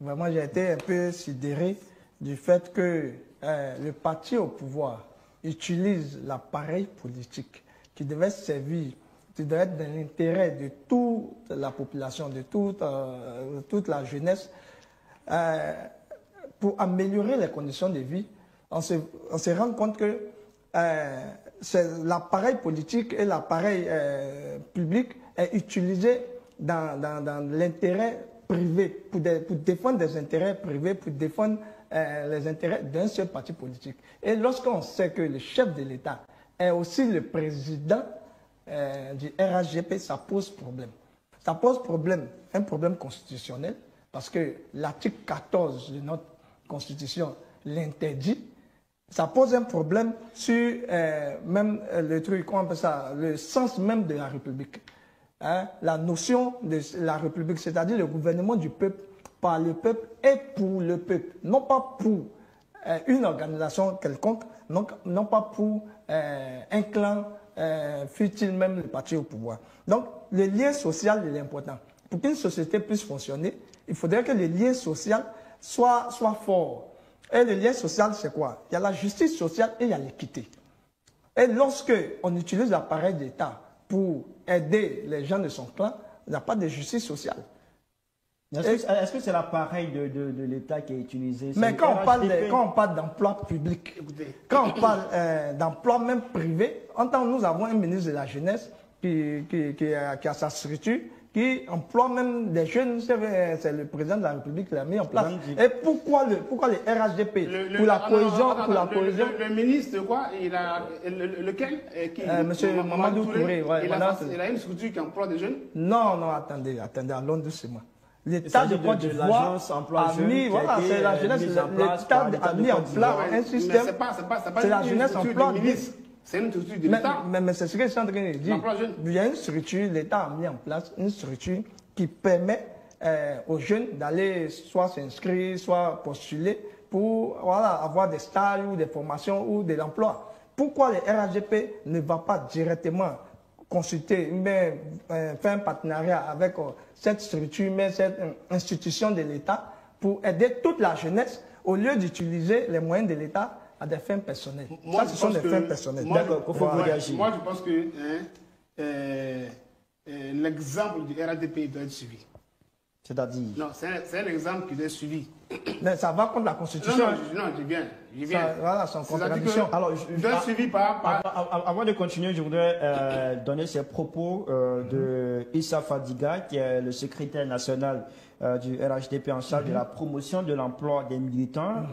Vraiment, j'ai été un peu sidéré du fait que le parti au pouvoir utilise l'appareil politique qui devait servir, qui devait être dans l'intérêt de toute la population, de toute la jeunesse, pour améliorer les conditions de vie. On se rend compte que l'appareil politique et l'appareil public est utilisé dans l'intérêt privé, pour défendre des intérêts privés, pour défendre les intérêts d'un seul parti politique. Et lorsqu'on sait que le chef de l'État est aussi le président du RHDP, ça pose problème. Ça pose problème, un problème constitutionnel, parce que l'article 14 de notre Constitution l'interdit. Ça pose un problème sur même le truc, comment on appelle ça, le sens même de la République. Hein? La notion de la République, c'est-à-dire le gouvernement du peuple, par le peuple et pour le peuple. Non pas pour une organisation quelconque, non pas pour un clan, fut-il même le parti au pouvoir. Donc, le lien social est important. Pour qu'une société puisse fonctionner, il faudrait que le lien social soit fort. Et le lien social, c'est quoi? Il y a la justice sociale et il y a l'équité. Et lorsque on utilise l'appareil d'État pour aider les gens de son clan, il n'y a pas de justice sociale. Est-ce que c'est l'appareil de l'État qui est utilisé? Mais quand on parle d'emploi public, quand on parle d'emploi même privé, nous avons un ministre de la Jeunesse qui a sa structure, qui emploie même des jeunes, c'est le président de la République qui l'a mis en place. Et pourquoi le RHDP? Pour la cohésion. Le ministre, quoi, lequel Monsieur Mamadou Touré. Il a une structure qui emploie des jeunes? Non, attendez, allons doucement. L'État de Côte d'Ivoire a mis, voilà, c'est la jeunesse, l'État a mis en place un système. C'est la jeunesse emploi. C'est une structure de l'État. Mais c'est ce que je suis en train de dire. Il y a une structure, l'État a mis en place une structure qui permet aux jeunes d'aller soit s'inscrire, soit postuler pour avoir des stages ou des formations ou de l'emploi. Pourquoi le RHDP ne va pas directement consulter, mais faire un partenariat avec cette structure, mais cette institution de l'État pour aider toute la jeunesse au lieu d'utiliser les moyens de l'État à des fins personnelles? Ça, ce sont des fins personnelles. D'accord, moi, je pense que l'exemple du RHDP doit être suivi. C'est-à-dire? Non, c'est un exemple qui doit être suivi. Mais ça va contre la Constitution. Non, j'y viens. Voilà, c'est en contradiction. Alors, je dois être suivi par... Avant de continuer, je voudrais donner ces propos de Issa Fadiga, qui est le secrétaire national du RHDP en charge de la promotion de l'emploi des militants.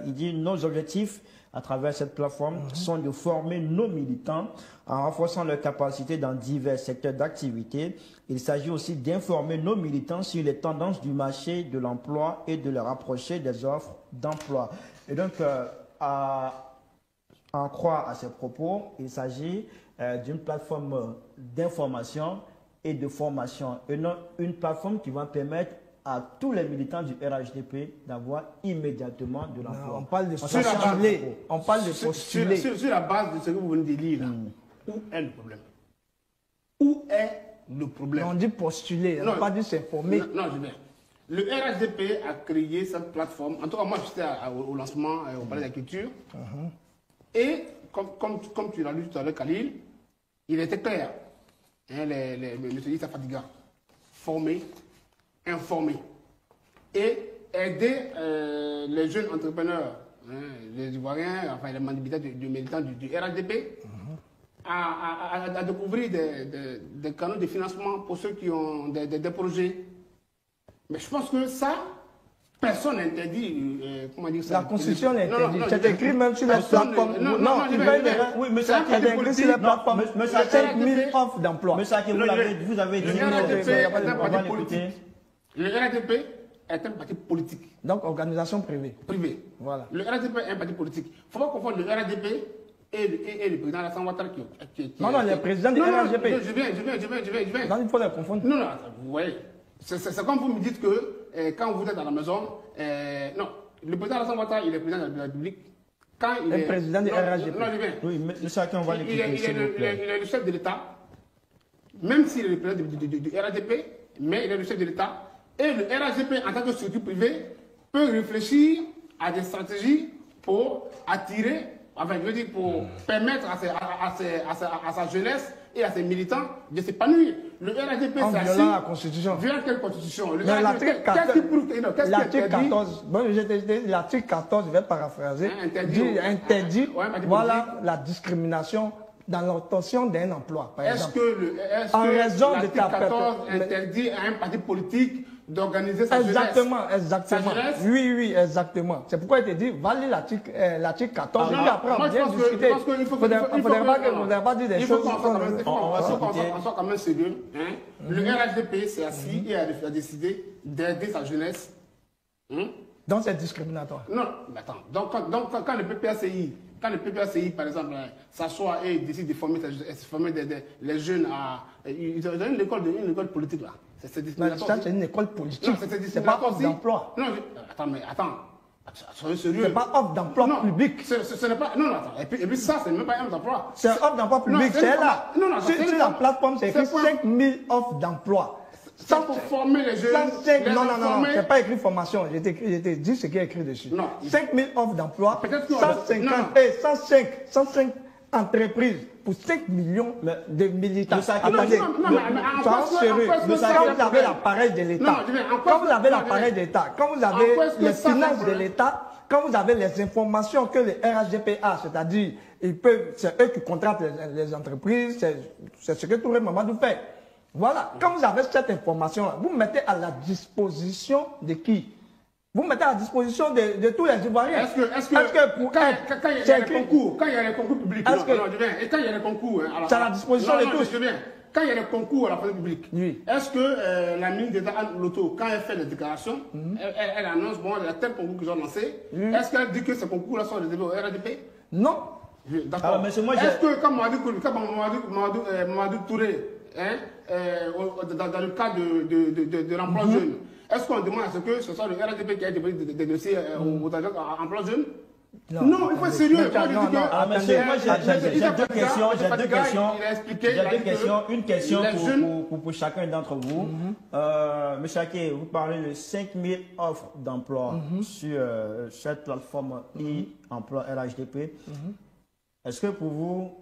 Il dit nos objectifs à travers cette plateforme sont de former nos militants en renforçant leurs capacités dans divers secteurs d'activité. Il s'agit aussi d'informer nos militants sur les tendances du marché de l'emploi et de les rapprocher des offres d'emploi. Et donc, à en croire à ces propos, il s'agit d'une plateforme d'information et de formation, et non une plateforme qui va permettre à tous les militants du RHDP d'avoir immédiatement de l'emploi. On parle de postuler. On parle de postuler. Sur la base de ce que vous venez de lire, là, où est le problème? Où est le problème? On dit postuler, on n'a pas dit s'informer. Non, je viens. Le RHDP a créé cette plateforme. En tout cas, moi, j'étais au lancement au Palais de la Culture. Et, comme tu l'as lu tout à l'heure, Khalil, il était clair. Hein, M. Issa Fadiga, former, informer et aider les jeunes entrepreneurs, hein, les Ivoiriens, enfin les mandibitants du militants du RHDP, à découvrir des canaux de financement pour ceux qui ont des projets. Mais je pense que ça, personne n'interdit. Comment dire ça? La Constitution l'interdit. C'est écrit même sur les plateformes. Non, oui, mais c'est écrit sur les plateformes. 5000 offres d'emploi. Mais ça, vous avez dit. Le RHDP est un parti politique. Donc, organisation privée. Privée. Voilà. Le RHDP est un parti politique. Il ne faut pas confondre le RHDP et le président Alassane Ouattara qui non, le président du RHDP. Je viens. Non, il faut les confondre. Non, vous voyez. C'est comme vous me dites que quand vous êtes à la maison, non, le président Alassane Ouattara, il est président de la République. Quand il est président du RHDP. Non, je viens. Oui, mais chacun va l'écouter. Il est le chef de l'État, même s'il est le président du RHDP, mais il est le chef de l'État. Et le RHDP, en tant que structure privée, peut réfléchir à des stratégies pour attirer, enfin, je veux dire, pour permettre à sa jeunesse et à ses militants de s'épanouir. Le RHDP, en violant la Constitution. Violant quelle Constitution? L'article 14, bon, l'article 14, je vais paraphraser, interdit voilà, la discrimination dans l'obtention d'un emploi, par exemple. En raison de ta 14 interdit à un parti politique d'organiser sa jeunesse. Exactement. Oui, exactement. C'est pourquoi il te dit, valide l'article 14. Après, on vient discuter. Il ne faudrait pas dire des choses. On soit quand même sérieux. Le RHDP s'est assis et a décidé d'aider sa jeunesse. Donc c'est discriminatoire. Non, mais attends. Donc quand le PPACI, par exemple, s'assoit et décide de former les jeunes à... Ils ont une école politique là. C'est discriminatoire. C'est une école politique. C'est pas offre d'emploi. Non, attends. Soyez sérieux. C'est pas offre d'emploi public. Ce n'est pas... Non, attends. Et puis ça, c'est même pas offre d'emploi. C'est offre d'emploi public. C'est là. Sur la plateforme, c'est écrit 5000 offres d'emploi. Ça pour former les jeunes. Non, c'est pas écrit formation. Je t'ai dit ce qui est écrit dessus. 5000 offres d'emploi, 105 entreprises pour 5 millions de militants. Attendez, soyons sérieux. Quand vous avez l'appareil de l'État, quand vous avez les finances de l'État, quand vous avez les informations que le RHDP a, c'est-à-dire, c'est eux qui contractent les entreprises, c'est ce que Touré Mamadou fait. Voilà, quand vous avez cette information-là, vous mettez à la disposition de qui? Vous mettez à la disposition de tous les Ivoiriens. Est-ce que quand il y a les concours publics, et quand il y a les concours... C'est à la disposition de tous. Quand il y a les concours à la fonction publique, oui. Est-ce que la ministre d'État Anne Loto, quand elle fait les déclarations, elle annonce, bon, il y a tel concours qu'ils ont lancé, est-ce qu'elle dit que ces concours-là sont réservés au RHDP? Non. D'accord. Est-ce que quand Mamadou Touré, dans le cas de l'emploi jeune, est-ce qu'on demande à ce que ce soit le RHDP qui a déposé des dossiers aux agents en emploi jeune? Non, il faut être sérieux. J'ai deux questions. Une question pour chacun d'entre vous. M. Chaké, vous parlez de 5000 offres d'emploi sur cette plateforme e-emploi RHDP. Est-ce que pour vous,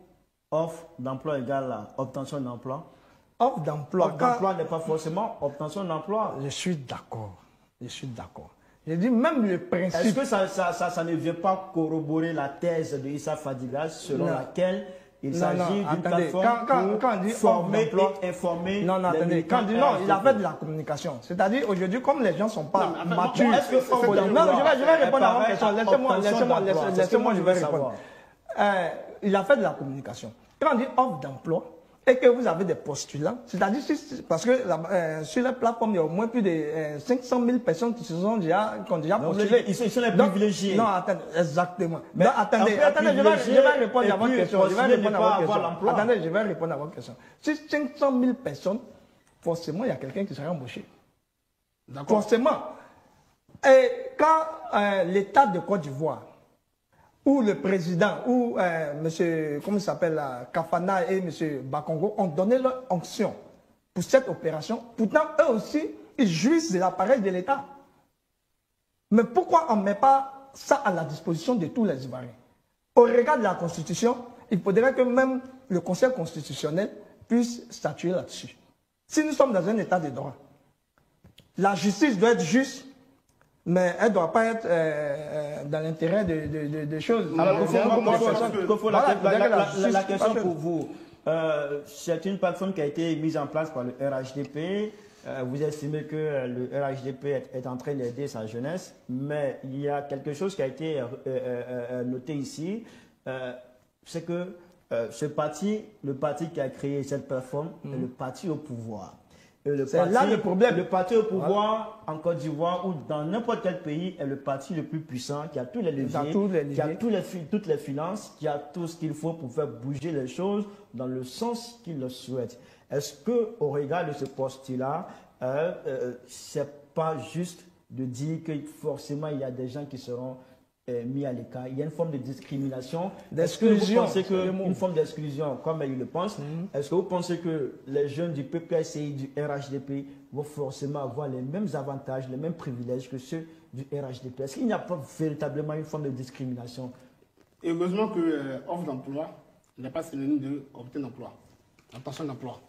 offre d'emploi égale à obtention d'emploi? Offre d'emploi n'est pas forcément obtention d'emploi. Je suis d'accord. J'ai dit même le principe. Est-ce que ça ne vient pas corroborer la thèse de Issa Fadiga selon laquelle Il s'agit d'une plateforme quand on dit former et informer. Non, attendez. Quand on dit non, il a fait de la communication. C'est-à-dire, aujourd'hui, comme les gens ne sont pas matures. Non, je vais répondre à votre question. Laissez-moi, je vais répondre. Il a fait de la communication. Quand on dit offre d'emploi, et que vous avez des postulants, c'est-à-dire, parce que sur la plateforme, il y a au moins plus de 500 000 personnes qui ont déjà postulé. Ils sont les privilégiés. Non, attendez, exactement. Mais attendez, je vais répondre à votre question. Attendez, je vais répondre à votre question. Si 500 000 personnes, forcément, il y a quelqu'un qui sera embauché. Forcément. Et quand l'État de Côte d'Ivoire, où le président, ou monsieur, comment il s'appelle, Kafana et monsieur Bakongo ont donné leur onction pour cette opération. Pourtant, eux aussi, ils jouissent de l'appareil de l'État. Mais pourquoi on ne met pas ça à la disposition de tous les Ivoiriens? Au regard de la Constitution, il faudrait que même le Conseil constitutionnel puisse statuer là-dessus. Si nous sommes dans un État de droit, la justice doit être juste, mais elle ne doit pas être dans l'intérêt de choses. Alors, la question pour vous, c'est une plateforme qui a été mise en place par le RHDP. Vous estimez que le RHDP est en train d'aider sa jeunesse, mais il y a quelque chose qui a été noté ici, c'est que ce parti, le parti qui a créé cette plateforme, est le parti au pouvoir. C'est là le problème. Le parti au pouvoir en Côte d'Ivoire ou dans n'importe quel pays est le parti le plus puissant, qui a tous les leviers, qui a toutes les finances, qui a tout ce qu'il faut pour faire bouger les choses dans le sens qu'il le souhaite. Est-ce qu'au regard de ce postulat, c'est pas juste de dire que forcément il y a des gens qui seront mis à l'écart? Il y a une forme de discrimination. Est-ce que vous pensez qu'une forme d'exclusion, comme il le pense, est-ce que vous pensez que les jeunes du PPSI, du RHDP vont forcément avoir les mêmes avantages, les mêmes privilèges que ceux du RHDP? Est-ce qu'il n'y a pas véritablement une forme de discrimination? Et heureusement que offre d'emploi n'est pas synonyme de obtenir d'emploi, obtention d'emploi.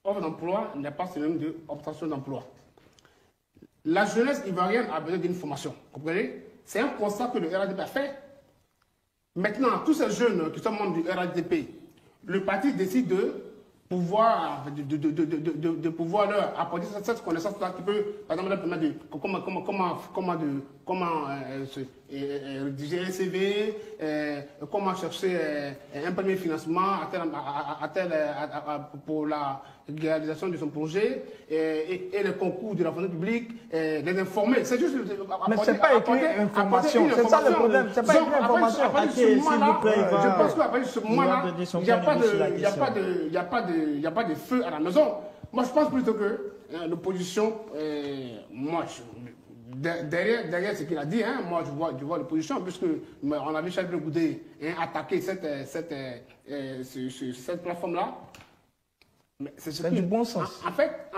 Offre d'emploi n'est pas synonyme de obtention d'emploi. La jeunesse ivoirienne a besoin d'une formation, vous comprenez? C'est un constat que le RHDP a fait. Maintenant, tous ces jeunes qui sont membres du RHDP, le parti décide de pouvoir, pouvoir leur apporter cette connaissance-là qui peut, par exemple, leur permettre de rédiger un CV, comment chercher un premier financement pour la réalisation de son projet, et les concours de la fonction publique, les informer. C'est juste. Mais ce n'est pas écrit information. C'est ça le problème. C'est pas écrit information. Je pense qu'à partir de ce moment-là, il n'y a pas de feu à la maison. Moi, je pense plutôt que l'opposition, derrière ce qu'il a dit, moi je vois l'opposition, puisque on a vu Charles Goudé attaquer cette plateforme-là. C'est du bon sens. En fait,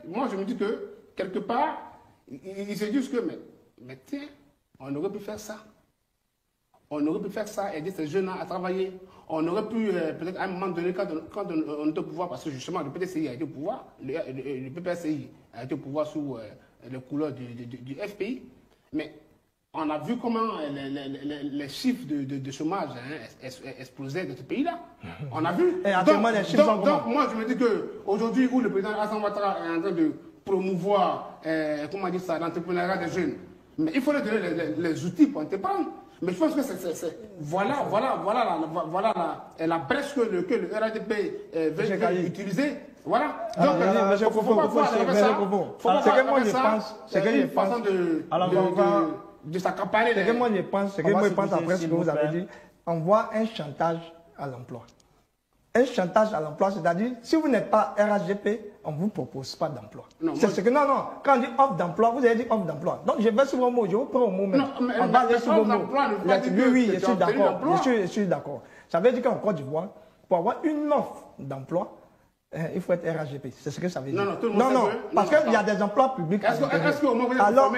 moi je me dis que quelque part, ils se disent que, mais tiens, on aurait pu faire ça. On aurait pu faire ça, aider ces jeunes à travailler. On aurait pu, peut-être à un moment donné, quand on était au pouvoir, parce que justement le PDCI a été au pouvoir, le PPSI a été au pouvoir sous les couleurs du FPI, mais on a vu comment les chiffres de chômage explosaient dans ce pays-là. On a vu. Et actuellement, les chiffres sont donc moi, je me dis qu'aujourd'hui, où le président Hassan Ouattara est en train de promouvoir, comment dire ça, l'entrepreneuriat des jeunes, mais il faut leur donner les outils pour entreprendre. Mais je pense que voilà la brèche que le RHDP veut utiliser. Voilà. Donc, il faut pas voir c'est une façon de s'accaparer. C'est que moi je pense, après ce que vous avez dit, on voit un chantage à l'emploi. Un chantage à l'emploi, c'est-à-dire, si vous n'êtes pas RHDP, on ne vous propose pas d'emploi. Non, quand on dit offre d'emploi, vous avez dit offre d'emploi. Donc je vais sur vos mots, je vous prends au mot même. On va aller sur vos mots. Oui, je suis d'accord. Je suis d'accord. Ça veut dire qu'en Côte d'Ivoire, pour avoir une offre d'emploi, il faut être RHDP. C'est ce que ça veut dire. Non, parce qu'il y a des emplois publics. Est-ce qu'au moins vous êtes allons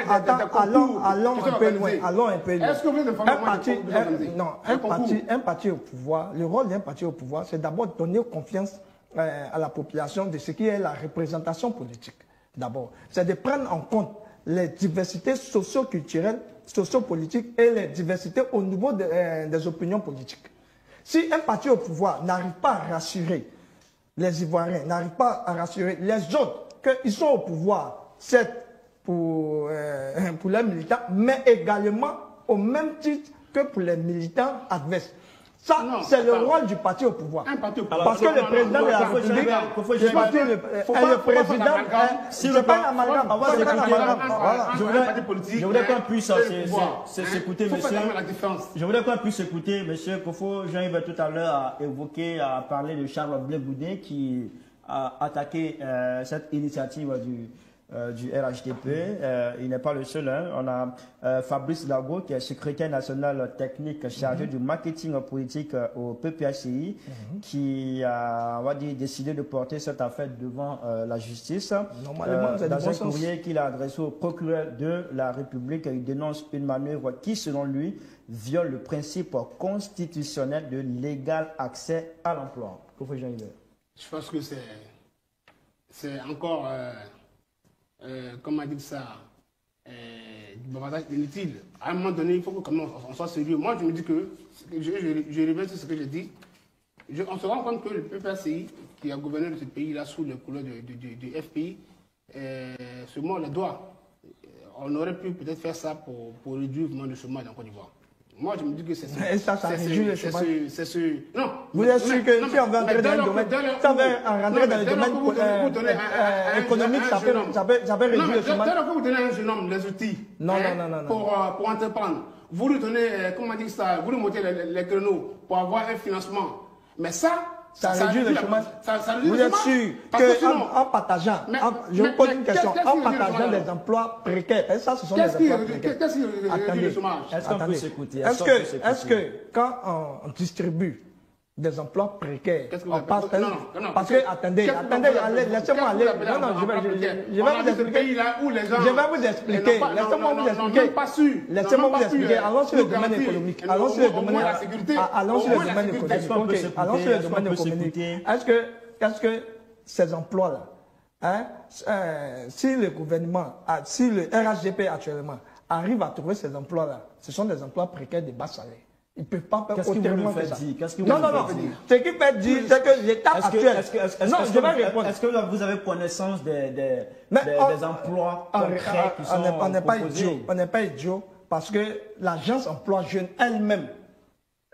un peu loin. Est-ce que vous êtes un parti au pouvoir, le rôle d'un parti au pouvoir, c'est d'abord donner confiance à la population de ce qui est la représentation politique. D'abord, c'est de prendre en compte les diversités socio-culturelles, socio-politiques et les diversités au niveau des opinions politiques. Si un parti au pouvoir n'arrive pas à rassurer les Ivoiriens, n'arrive pas à rassurer les autres qu'ils sont au pouvoir, c'est pour les militants, mais également au même titre que pour les militants adverses. Ça, c'est le rôle du parti au pouvoir. Parce que le président de la République, le président, c'est pas un amalgame. Je voudrais qu'on puisse s'écouter, monsieur. Je voudrais qu'on puisse écouter, monsieur Kofo. Jean-Yves tout à l'heure a évoqué, a parlé de Charles Blé Goudé qui a attaqué cette initiative du RHDP. Il n'est pas le seul. Hein. On a Fabrice Lago, qui est secrétaire national technique chargé du marketing politique au PPACI, qui a, on va dire, décidé de porter cette affaire devant la justice. Dans un courrier qu'il a adressé au procureur de la République, il dénonce une manœuvre qui, selon lui, viole le principe constitutionnel de l'égal accès à l'emploi. Je pense que c'est encore... comment dire ça, du bavardage inutile. À un moment donné, il faut qu'on soit sérieux. Moi, je me dis que, je reviens sur ce que j'ai dit, on se rend compte que le PPACI, qui a gouverné de ce pays-là sous le couleur du FPI, se mord les doigts. On aurait pu peut-être faire ça pour réduire vraiment le chômage en Côte d'Ivoire. Moi, je me dis que c'est ça. Et ça réduit le chômage. Non. Vous êtes sûr que si on veut entrer dans le domaine, ça va rentrer dans le domaine économique, ça peut réduire le chômage. Dès lors que vous donnez à un jeune homme les outils pour entreprendre, vous lui donnez, comment dire ça, vous lui montez les créneaux pour avoir un financement. Mais ça réduit le chômage. Vous êtes sûr qu'en partageant, je vous pose une question, en partageant des emplois précaires, et ça ce sont des emplois précaires. Qu'est-ce qui réduit le chômage? Est-ce que quand on distribue des emplois précaires, on passe... Parce que, attendez, laissez-moi aller. Non, je vais vous expliquer. Laissez-moi vous expliquer. Laissez-moi vous expliquer. Allons sur le domaine économique. Allons sur le domaine économique. Est-ce que ces emplois-là, si le gouvernement, si le RHDP actuellement arrive à trouver ces emplois-là, ce sont des emplois précaires de bas salaire. Ils ne peuvent pas faire autrement que ça. Non. Ce qu'il peut dire, c'est que l'État actuel... Non, je vais répondre. Est-ce que vous avez connaissance des emplois concrets qui sont proposés? On n'est pas idiot parce que l'agence emploi jeune elle-même,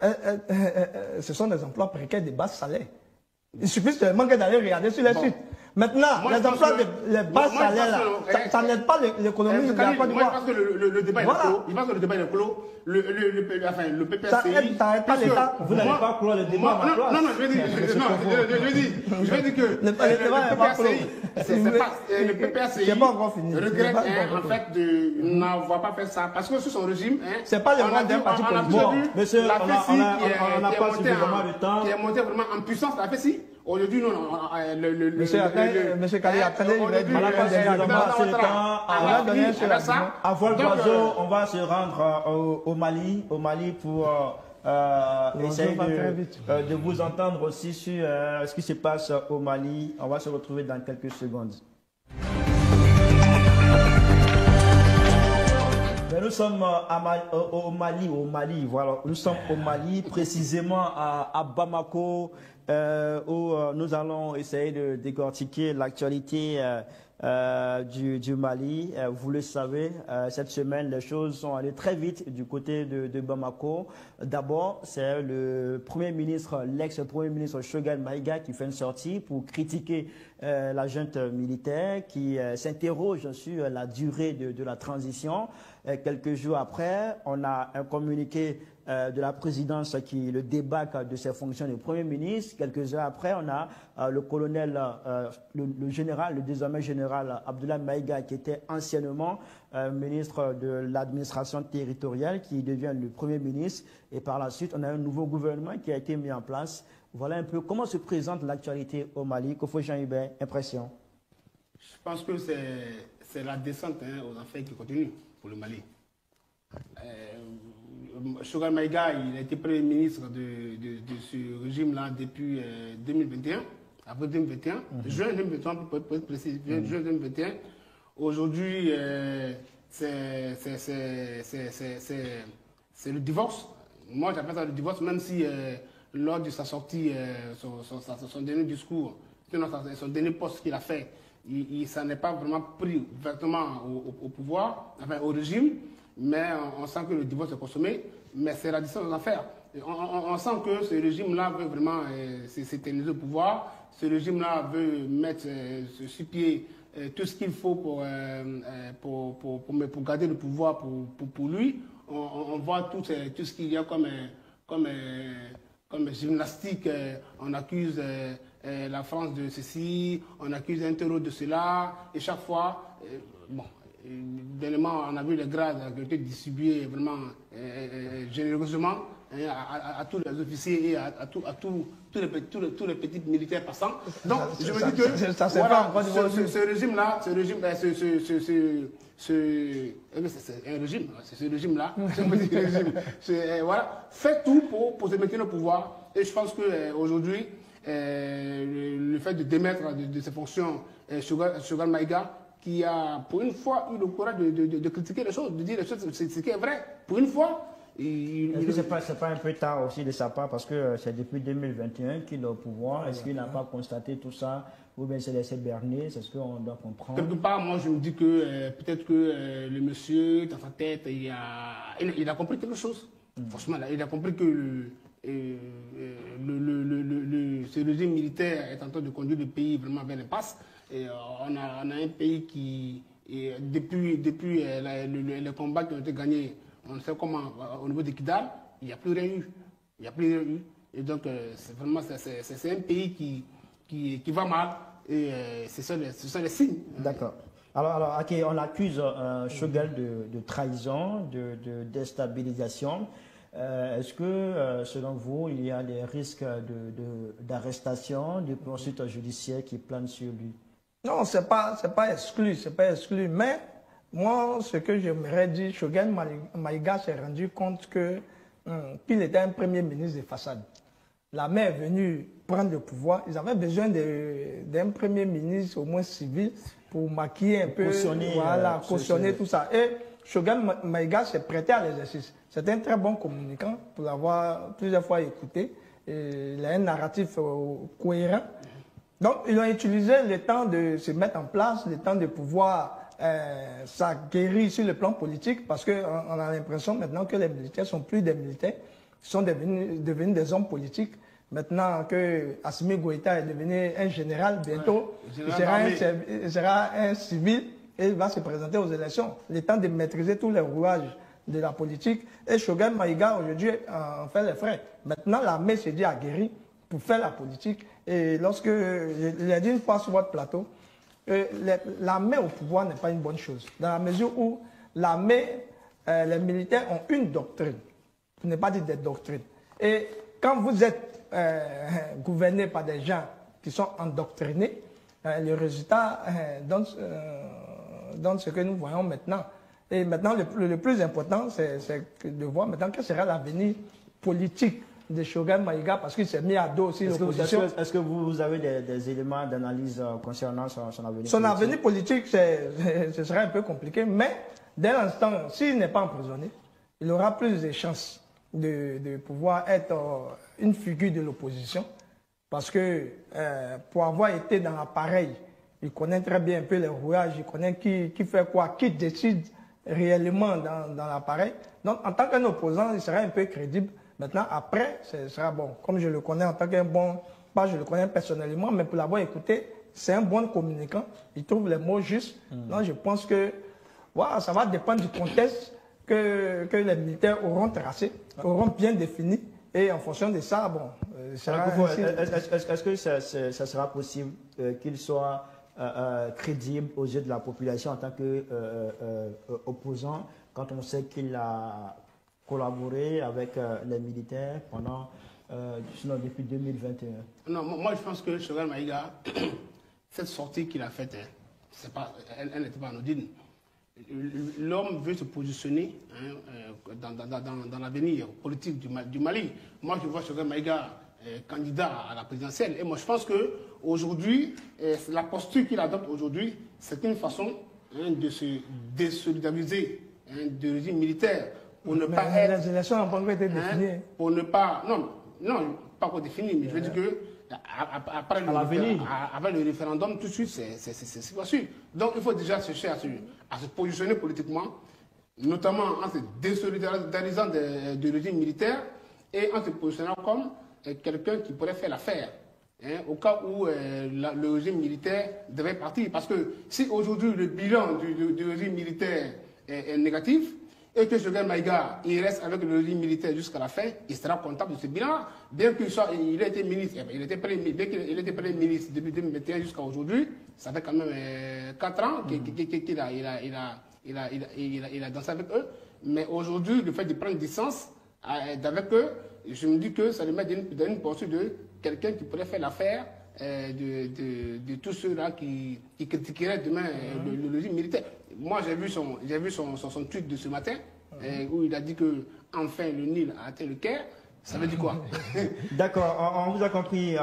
ce sont des emplois précaires de bas salaire. Il suffit seulement d'aller regarder sur les sites. Maintenant, les emplois de bas salaires, là, ça n'aide pas l'économie de la Côte d'Ivoire. Je pense que le débat est clos. Le PPACI... Ça n'aide pas l'État. Vous n'allez pas clore le débat à ma place. Non, je vais dire que le PPACI regrette en fait de n'avoir pas fait ça. Parce que sous son régime... C'est pas le droit d'un parti politique. Monsieur, on n'a pas suffisamment de temps. Qui est monté vraiment en puissance, la FSI. Aujourd'hui, non. Monsieur Kali, attendez, il va être malade à vol d'oiseau, on va se rendre au Mali pour essayer de vous entendre aussi sur ce qui se passe au Mali. On va se retrouver dans quelques secondes. Mais nous sommes au Mali, voilà. Nous sommes au Mali, précisément à Bamako, où nous allons essayer de décortiquer l'actualité du Mali. Vous le savez, cette semaine, les choses sont allées très vite du côté de Bamako. D'abord, c'est le Premier ministre, l'ex-Premier ministre Choguel Maïga qui fait une sortie pour critiquer la junte militaire, qui s'interroge sur la durée de la transition. Quelques jours après, on a un communiqué de la présidence qui le débarque de ses fonctions de Premier ministre. Quelques heures après, on a le colonel, le désormais général Abdoulaye Maïga, qui était anciennement ministre de l'administration territoriale, qui devient le Premier ministre. Et par la suite, on a un nouveau gouvernement qui a été mis en place. Voilà un peu comment se présente l'actualité au Mali. Kofo Jean-Hubert, impression? Je pense que c'est la descente aux affaires qui continue pour le Mali. Choguel Maïga, il a été Premier ministre de ce régime-là depuis 2021, après 2021, juin 2021, pour être précis, juin 2021. Aujourd'hui, c'est le divorce. Moi, j'appelle ça le divorce, même si lors de sa sortie, son dernier discours, son dernier poste qu'il a fait, il s'en est pas vraiment pris directement au pouvoir, enfin au régime, mais on sent que le divorce est consommé, mais c'est la distance de l'affaire. On sent que ce régime-là veut vraiment s'éterniser au pouvoir, ce régime-là veut mettre sur pied tout ce qu'il faut pour garder le pouvoir pour lui. On voit tout ce qu'il y a comme gymnastique. On accuse la France de ceci, on accuse un terreau de cela, et chaque fois, dernièrement, on a vu les grades qui ont été distribués vraiment généreusement à tous les officiers et à tous les petits militaires passants. Donc, je me dis que ce régime-là, c'est un régime, c'est ce régime-là, voilà, fait tout pour se maintenir au pouvoir. Et je pense qu'aujourd'hui, le fait de démettre de ses fonctions Choguel Maïga, qui a pour une fois eu le courage de critiquer les choses, de dire les choses, ce qui est vrai, pour une fois. Est-ce que ce n'est pas un peu tard aussi de sa part, parce que c'est depuis 2021 qu'il est au pouvoir? Est-ce qu'il n'a pas constaté tout ça, ou bien s'est laissé berner? C'est ce qu'on doit comprendre. Quelque part, moi je me dis que peut-être que le monsieur, dans sa tête, il a compris quelque chose. Franchement, il a compris que ce régime militaire est en train de conduire le pays vraiment vers l'impasse. Et on a un pays qui, depuis les combats qui ont été gagnés, on sait comment, au niveau de Kidal, il n'y a plus rien eu. Il n'y a plus rien eu. Et donc, c'est un pays qui va mal. Et ce sont les signes. D'accord. Alors ok, on accuse Choguel de trahison, de déstabilisation. Est-ce que, selon vous, il y a des risques d'arrestation, de poursuites judiciaires qui planent sur lui? Non, c'est pas exclu, exclu. Mais moi, ce que j'aimerais dire, Choguel Maïga s'est rendu compte qu'il était un premier ministre de façade. La main est venue prendre le pouvoir. Ils avaient besoin d'un premier ministre, au moins civil, pour maquiller un peu, cautionner tout ça. Et Choguel Maïga s'est prêté à l'exercice. C'est un très bon communicant, pour l'avoir plusieurs fois écouté. Et il a un narratif cohérent. Donc, ils ont utilisé le temps de se mettre en place, le temps de pouvoir s'aguerrir sur le plan politique, parce qu'on a l'impression maintenant que les militaires ne sont plus des militaires, ils sont devenus des hommes politiques. Maintenant que Assimi Goïta est devenu un général, bientôt, il sera un civil et il va se présenter aux élections. Le temps de maîtriser tous les rouages de la politique. Et Choguel Maïga, aujourd'hui, en fait les frais. Maintenant, l'armée s'est dit aguerrie pour faire la politique. Et lorsque, je l'ai dit une fois sur votre plateau, l'armée au pouvoir n'est pas une bonne chose. Dans la mesure où l'armée, les militaires ont une doctrine. Je n'ai pas dit des doctrines. Et quand vous êtes gouverné par des gens qui sont endoctrinés, le résultat donne ce que nous voyons maintenant. Et maintenant, le plus important, c'est de voir maintenant quel sera l'avenir politique de Choguel Maïga, parce qu'il s'est mis à dos aussi l'opposition. Est-ce que vous avez des éléments d'analyse concernant son avenir politique? Son avenir politique, ce sera un peu compliqué, mais dès l'instant, s'il n'est pas emprisonné, il aura plus de chances de pouvoir être une figure de l'opposition, parce que pour avoir été dans l'appareil, il connaît très bien un peu les rouages, il connaît qui fait quoi, qui décide réellement dans l'appareil. Donc, en tant qu'un opposant, il sera un peu crédible. Maintenant, après, ce sera bon. Comme je le connais en tant qu'un bon, pas je le connais personnellement, mais pour l'avoir écouté, c'est un bon communicant. Il trouve les mots justes. Donc, je pense que ça va dépendre du contexte que les militaires auront tracé, auront bien défini. Et en fonction de ça, bon, est-ce que ça sera possible qu'il soit crédible aux yeux de la population en tant qu'opposant, quand on sait qu'il a collaboré avec les militaires depuis 2021? Non, moi je pense que Choguel Maïga, cette sortie qu'il a faite, elle n'était pas anodine. L'homme veut se positionner dans l'avenir politique du Mali. Moi je vois Choguel Maïga candidat à la présidentielle. Et moi je pense qu'aujourd'hui, la posture qu'il adopte aujourd'hui, c'est une façon de se désolidariser du régime militaire. Pour ne pas les élections n'ont pas encore été définies. Pour ne pas... Non, pas encore défini, mais je veux dire que après le référendum, tout de suite, c'est pas sûr. Donc il faut déjà chercher à se positionner politiquement, notamment en se désolidarisant du régime militaire et en se positionnant comme quelqu'un qui pourrait faire l'affaire. Hein, au cas où le régime militaire devait partir. Parce que si aujourd'hui le bilan du régime militaire est négatif, et que Choguel Maïga il reste avec le régime militaire jusqu'à la fin, il sera comptable de ce bilan. Bien qu'il ait été ministre, il était premier ministre depuis 2021 jusqu'à aujourd'hui, ça fait quand même 4 ans qu'il a dansé avec eux. Mais aujourd'hui, le fait de prendre distance avec eux, je me dis que ça le met dans une posture de quelqu'un qui pourrait faire l'affaire de tous ceux-là qui critiqueraient demain le régime militaire. Moi, j'ai vu son tweet de ce matin, où il a dit que enfin le Nil a atteint le Caire. Ça veut dire quoi? D'accord, on vous a compris.